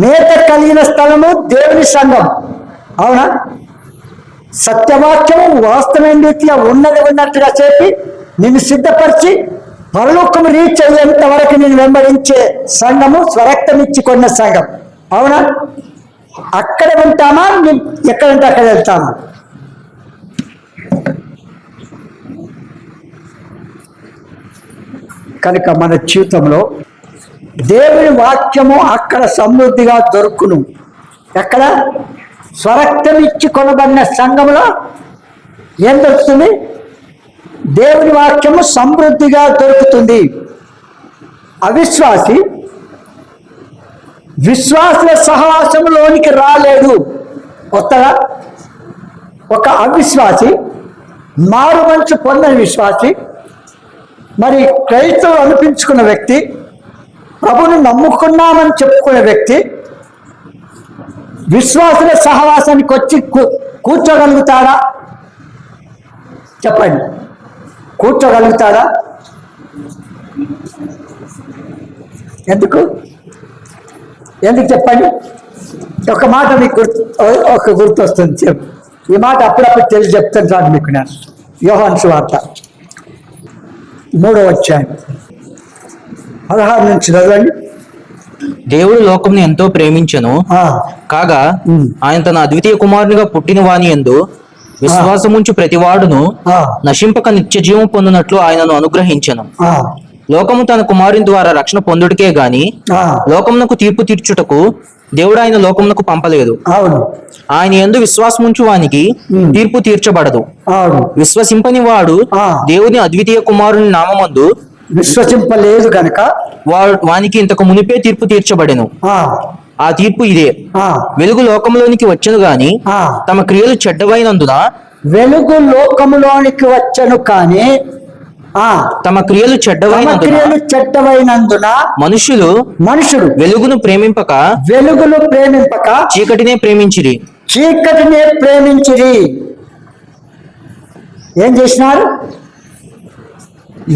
మేత కలిగిన స్థలము దేవుని సంఘం. అవునా? సత్యవాక్యము వాస్తవమైన రీతిగా ఉన్నట్టుగా చెప్పి నిన్ను సిద్ధపరిచి పరలోకము రీచ్ అయ్యేంత వరకు నేను వెంబడించే సంఘము స్వరక్తం ఇచ్చి కొన్న సంఘం. అవునా? అక్కడ ఉంటామా? ఎక్కడంటే అక్కడ వెళ్తామా? కనుక మన జీవితంలో దేవుని వాక్యము అక్కడ సమృద్ధిగా దొరుకును. ఎక్కడ? స్వరక్తం ఇచ్చి కొనబడిన సంఘంలో ఏం దొరుకుతుంది? దేవుని వాక్యము సమృద్ధిగా దొరుకుతుంది. అవిశ్వాసి విశ్వాసుల సహవాసంలోనికి రాలేడు. కొత్తగా ఒక అవిశ్వాసి, మారు మనసు పొందని విశ్వాసి, మరి క్రైస్తవులు అనిపించుకున్న వ్యక్తి, ప్రభుని నమ్ముకున్నామని చెప్పుకునే వ్యక్తి విశ్వాసుల సహవాసానికి వచ్చి కూర్చోగలుగుతాడా? చెప్పండి, కూర్చోగలుగుతాడా? ఎందుకు చెప్పండి? ఒక మాట మీకు గుర్తు వస్తుంది. చెప్పు, ఈ మాట అప్పుడప్పుడు తెలిసి చెప్తాను సార్ మీకు. నేను యోహాను సువార్త 3వ అధ్యాయం 16 నుంచి చదవండి. దేవుడు లోకంని ఎంతో ప్రేమించెను, కాగా ఆయన తన అద్వితీయ కుమారునిగా పుట్టిన వాని యందు విశ్వాసముంచు ప్రతివాడును నశింపక నిత్య జీవం పొందినట్లు ఆయనను అనుగ్రహించెను. లోకము తన కుమారుని ద్వారా రక్షణ పొందుటకే గాని లోకమునకు తీర్పు తీర్చుటకు దేవుడు ఆయన లోకమునకు పంపలేదు. ఆయన యందు విశ్వాసముంచు వానికి తీర్పు తీర్చబడదు. విశ్వసింపని వాడు దేవుని అద్వితీయ కుమారుని నామమందు విశ్వసింపలేదు కనుక వానికి ఇంతకు మునిపే తీర్పు తీర్చబడెను. ఆ తీర్పు ఇదే. ఆ, వెలుగు లోకంలోనికి వచ్చును గాని ఆ. తమ క్రియలు చెడ్డవైనందున వెలుగు లోకములోనికి వచ్చను కానీ తమ క్రియలు తమ చెడ్డవైనందున క్రియలు చెడ్డవైనందున మనుషులు మనుషుడు వెలుగును ప్రేమింపక వెలుగును ప్రేమింపక చీకటినే ప్రేమించిరి. చీకటినే ప్రేమించిరి. ఏం చేసినారు?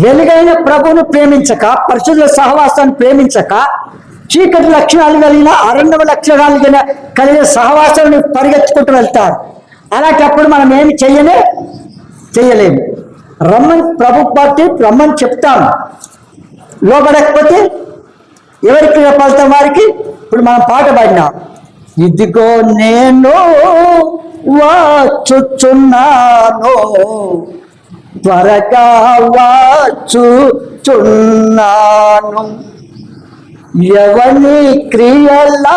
వెలుగైన ప్రభువును ప్రేమించక, పరిశుద్ధుల సహవాసాన్ని ప్రేమించక, చీకటి లక్షణాలు కలిగిన, అరణ్య లక్షణాలు కలిగిన సహవాసాన్ని పరిగెత్తుకుంటూ వెళ్తారు. అలాంటప్పుడు మనం ఏమి చెయ్యలేము. రమ్మని ప్రభు పార్టీ రమ్మని చెప్తాము, లోబడకపోతే ఎవరికి ఫలితం వారికి. ఇప్పుడు మనం పాట పాడినాం, ఇదిగో నేను వచ్చుచున్నాను, త్వరగా వచ్చుచున్నాను, ఎవని క్రియల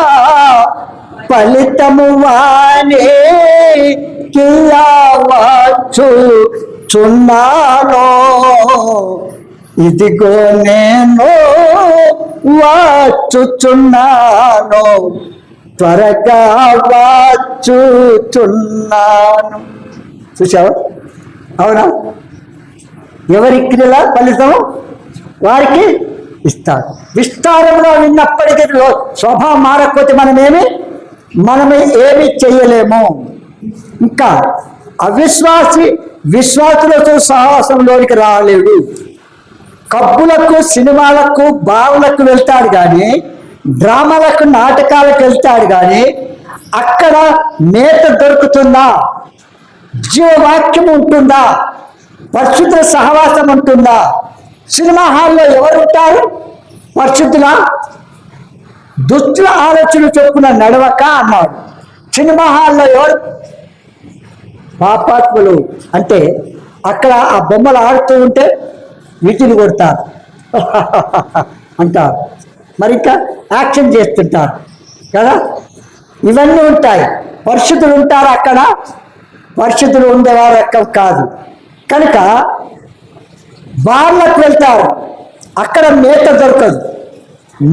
ఫలితము వానే కియవచ్చుచున్నాను, ఇదిగో నేను వచ్చుచున్నాను, త్వరగా వచ్చుచున్నాను. చూసావా? అవునా? ఎవరి క్రియల ఫలితం వారికి ఇస్తాడు. విస్తారంగా విన్నప్పటికీ స్వభావం మారకపోతే మనమే ఏమి చెయ్యలేము. ఇంకా విశ్వాసులతో సహవాసంలోనికి రాలేడు. కబ్బులకు, సినిమాలకు, బావులకు వెళ్తాడు కానీ, డ్రామాలకు, నాటకాలకు వెళ్తాడు కానీ, అక్కడ మేత దొరుకుతుందా? జీవవాక్యం ఉంటుందా? పరిశుద్ధ సహవాసం ఉంటుందా? సినిమా హాల్లో ఎవరుంటారు? పరిశుద్ధుల దుష్టుల ఆలోచన చొప్పున నడవక అన్నాడు. సినిమా హాల్లో ఎవరు? పాపాత్ములు. అంటే అక్కడ ఆ బొమ్మలు ఆడుతూ ఉంటే వీటిని కొడతారు అంటారు, మరి ఇంకా యాక్షన్ చేస్తుంటారు కదా. ఇవన్నీ ఉంటాయి. పరిశుద్ధులు ఉంటారు అక్కడ, పరిశుద్ధులు ఉండేవారు అక్కడ కాదు. కనుక బార్లకు వెళ్తారు, అక్కడ మేత దొరకదు.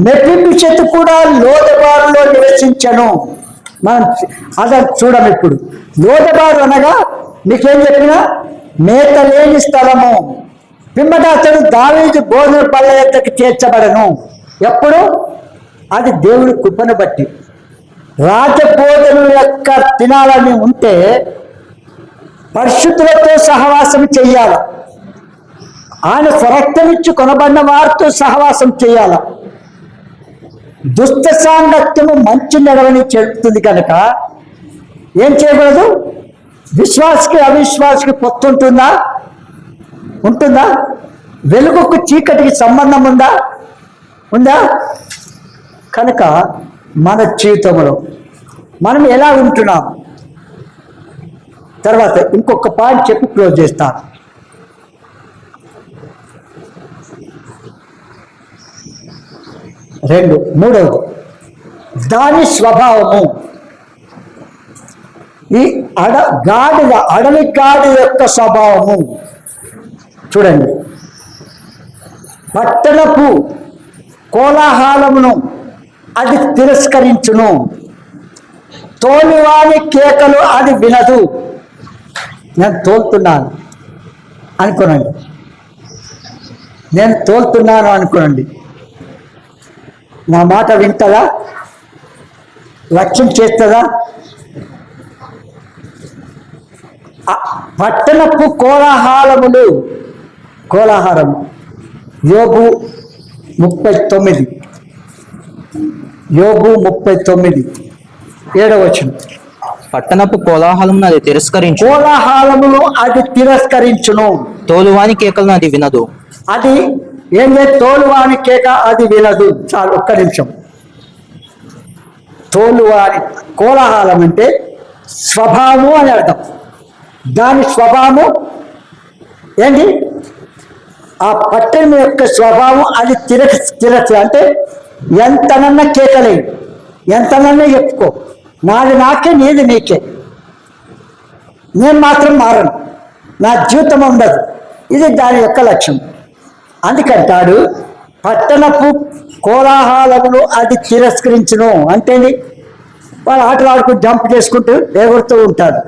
మెఫీబోషెతు కూడా లోదెబారులో నివసించను. మనం అదే చూడం. ఇప్పుడు లోదెబారు అనగా మీకేం చెప్పినా మేత లేని స్థలము. పిమ్మట అతడు దావీదు భోజన బల్ల యొద్దకు చేర్చబడను. ఎప్పుడు? అది దేవుడి కృపను బట్టి. రాజభోజనం యొక్క తినాలని ఉంటే పరిశుద్ధులతో సహవాసం చెయ్యాల. ఆయన స్వరక్తమిచ్చి కొనబడిన వారితో సహవాసం చేయాల. దుష్ట సాంగత్యము మంచి నడవని చెబుతుంది కనుక ఏం చేయకూడదు? విశ్వాసకి అవిశ్వాసకి పొత్తు ఉంటుందా? వెలుగుకు చీకటికి సంబంధం ఉందా? కనుక మన జీవితంలో మనం ఎలా ఉంటున్నాం? తర్వాత ఇంకొక పాయింట్ చెప్పి క్లోజ్ చేస్తాను. మూడవది దాని స్వభావము. ఈ అడవి గాడిద యొక్క స్వభావము చూడండి. పట్టణపు కోలాహలమును అది తిరస్కరించును, తోలివాని కేకలు అది వినదు. నేను తోలుతున్నాను అనుకోనండి, నా మాట వింటదా? లక్ష్యం చేస్తుందా? పట్టణపు కోలాహలము యోబు 39 7వ వచనం. పట్టణపు కోలాహలమును అది తిరస్కరించును, తోలువాని కేకలను అది వినదు. అది ఏం లేదు, తోలువాని కేక అది వినదు. చాలు, ఒక్క నిమిషం. తోలువాని కోలాహలం అంటే స్వభావము అని అర్థం. దాని స్వభావము ఏంటి? ఆ పట్టణం యొక్క స్వభావం అది తిరస్సు. అంటే ఎంతనన్నా కేకలేదు, ఎంతనన్నా చెప్పుకో, నాది నాకే, నీది నీకే, నేను మాత్రం మారను, నా జీవితం ఉండదు. ఇది దాని యొక్క లక్ష్యం. అందుకంటాడు పట్టణపు కోలాహలమును అది తిరస్కరించును. అంటే వాళ్ళు ఆటలు ఆడుకుంటూ జంప్ చేసుకుంటూ ఎగురుతూ ఉంటారు.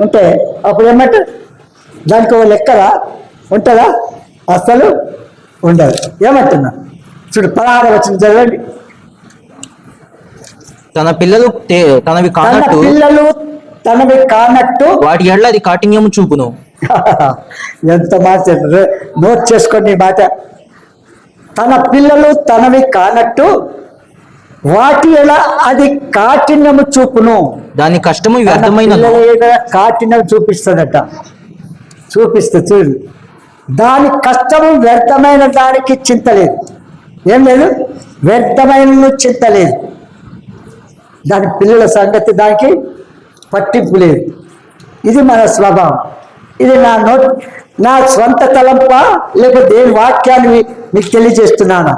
ఉంటే అప్పుడు ఏమంటే దానికి ఒక లెక్కలా ఉంటుందా? అసలు ఉండదు. ఏమంటున్నా చూడు, 16 వచనం చదవండి. తన పిల్లలు తనవి కానట్టు పిల్లలు తనవి కానట్టు వాటి ఎడల అది కాఠిన్యము చూపును. ఎంత మాట నోట్ చేసుకోండి ఈ మాట. తన పిల్లలు తనవి కానట్టు వాటి ఎలా అది కాఠిన్యము చూపును. దాని కష్టము వ్యర్థమైన కాఠిన్యం చూపిస్తుందట. చూడు, దాని కష్టము వ్యర్థమైన దానికి చింత లేదు. ఏం లేదు, వ్యర్థమైన చింత లేదు. దాని పిల్లల సంగతి దానికి పట్టింపు లేదు. ఇది మన స్వభావం. ఇది నా స్వంత తలంప లేకపోతే దేని వాక్యాన్ని మీకు తెలియజేస్తున్నాను.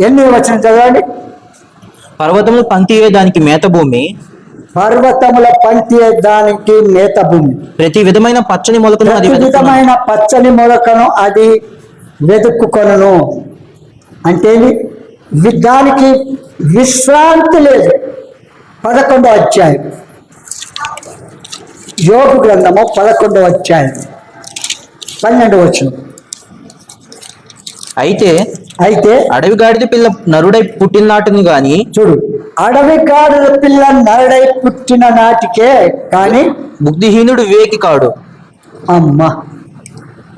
ఎన్ని వచనం చదవండి. పర్వతములు పంక్తి దానికి మేత భూమి, పర్వతముల పంక్తి దానికి మేత భూమి. ప్రతి విధమైన పచ్చని మొలకను అది విధమైన పచ్చని మొలకను అది వెతుక్కుకొనును. అంటే దానికి విశ్రాంతి లేదు. 11వ అధ్యాయం యోబు గ్రంథము 11వ అధ్యాయం 12వ వచనం. అయితే అడవి గాడిద పిల్ల నరుడై పుట్టిన నాటిని గాని చూడు, అడవి గాడిద పిల్ల నరుడై పుట్టిన నాటికే కానీ బుద్ధిహీనుడు వివేకి కాడు. అమ్మా,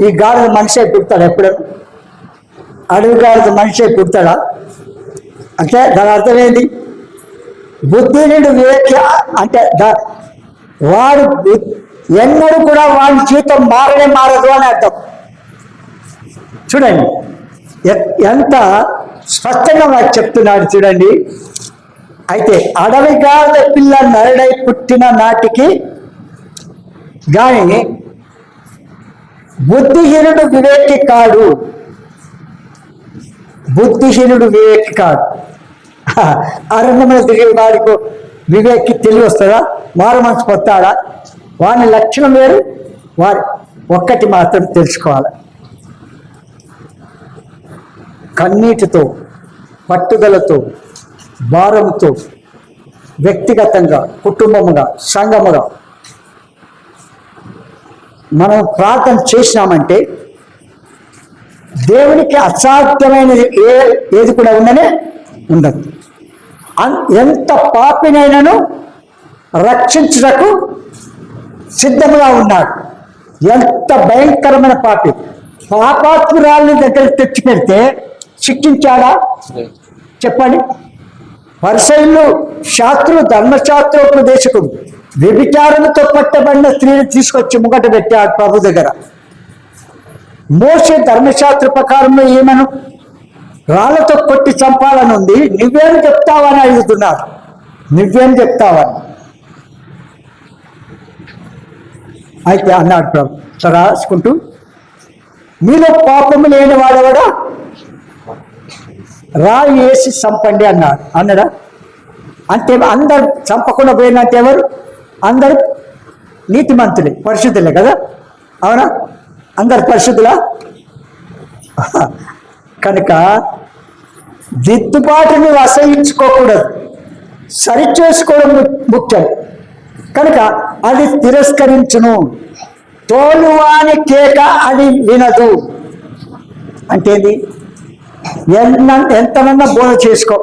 ఈ గాడిద మనిషి పుడతాడు ఎప్పుడు? అడవి గాడిద మనిషి పుడతాడా? అంటే దాని అర్థం ఏంటి? బుద్ధిహీనుడు వివేకి అంటే వాడు ఎన్నడూ కూడా వాడి జీవితం మారదు అని అర్థం. చూడండి ఎంత స్పష్టంగా నాకు చెప్తున్నాడు చూడండి. అయితే అడవి గాడిద పిల్ల నరుడై పుట్టిన నాటికి కానీ బుద్ధిహీనుడు వివేకి కాడు. బుద్ధిహీనుడు వివేకి కాడు. అరణ్యంలో తిరిగే వాడికి వివేకి తెలివి వస్తుందా? మారు మనసు పొత్తాడా? వాని లక్షణం వేరు. వారి ఒక్కటి మాత్రం తెలుసుకోవాలి, కన్నీటితో పట్టుదలతో భారంతో వ్యక్తిగతంగా కుటుంబముగా సంఘముగా మనం ప్రార్థన చేసినామంటే దేవునికి అసాధ్యమైనది ఏది కూడా ఉండదు. ఎంత పాపినైనను రక్షించుటకు సిద్ధంగా ఉన్నాడు. ఎంత భయంకరమైన పాపి! పాపాత్మురాల్ని దగ్గర తెచ్చి పెడితే శిక్షించాడా? చెప్పండి. పరిసయ్యులు, శాస్త్రులు, ధర్మశాస్త్రోపదేశకుడు వ్యభిచారంతో పట్టబడిన స్త్రీని తీసుకొచ్చి ముంగట పెట్టాడు ప్రభు దగ్గర. మోషే ధర్మశాస్త్ర ప్రకారంలో ఈమెను రాళ్లతో కొట్టి చంపాలని ఉంది, నువ్వేం చెప్తావని అడుగుతున్నారు. నువ్వేం చెప్తావని అయితే అన్నాడు ప్రభు రాసుకుంటూ, మీలో పాపము లేని వాడెవడా రాయి వేసి చంపండి అన్నాడా? అంటే అందరు చంపకుండా పోయినట్టు ఎవరు? అందరు నీతిమంతులే, పరిశుద్ధులే కదా, అవునా? అందరు పరిశుద్ధులా? కనుక దిద్దుబాటుని అసహించుకోకూడదు, సరిచేసుకోవడం ముఖ్యం. కనుక అది తిరస్కరించును. తోలువాని కేక అది వినదు. అంటేది ఎంతనన్నా బోధ చేసుకో,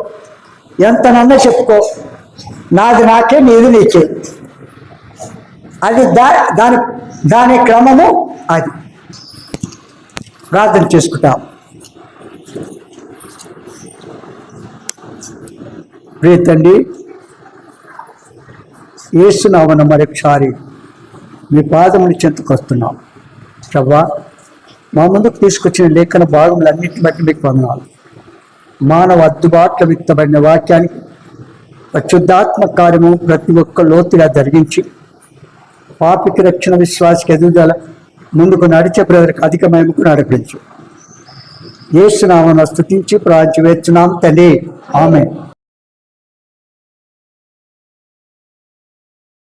ఎంతనన్నా చెప్పుకో, నాది నాకే, నీది నీకే. అది దాని క్రమము. అది ప్రార్థన చేసుకుంటాం. ప్రియతండి, యేసునామమున మరొకసారి మీ పాదముని చెంతకు వస్తున్నాం. ప్రభువా, మా ముందుకు తీసుకొచ్చిన లేఖన భాగములన్నింటిని బట్టి మీకు వందనాలు. మానవ అద్దుబాట్ల వ్యక్తపడిన వాక్యానికి పరిశుద్ధాత్మ కార్యము ప్రతి ఒక్క లోతుగా జరిగించి పాపికి రక్షణ, విశ్వాసకి ఎదుగుదల, ముందుకు నడిచే ప్రజలకు అధికమయముకు నడిపించు. యేసునామమున స్తుతించి ప్రార్థించుచున్నాం తండ్రి. ఆమేన్.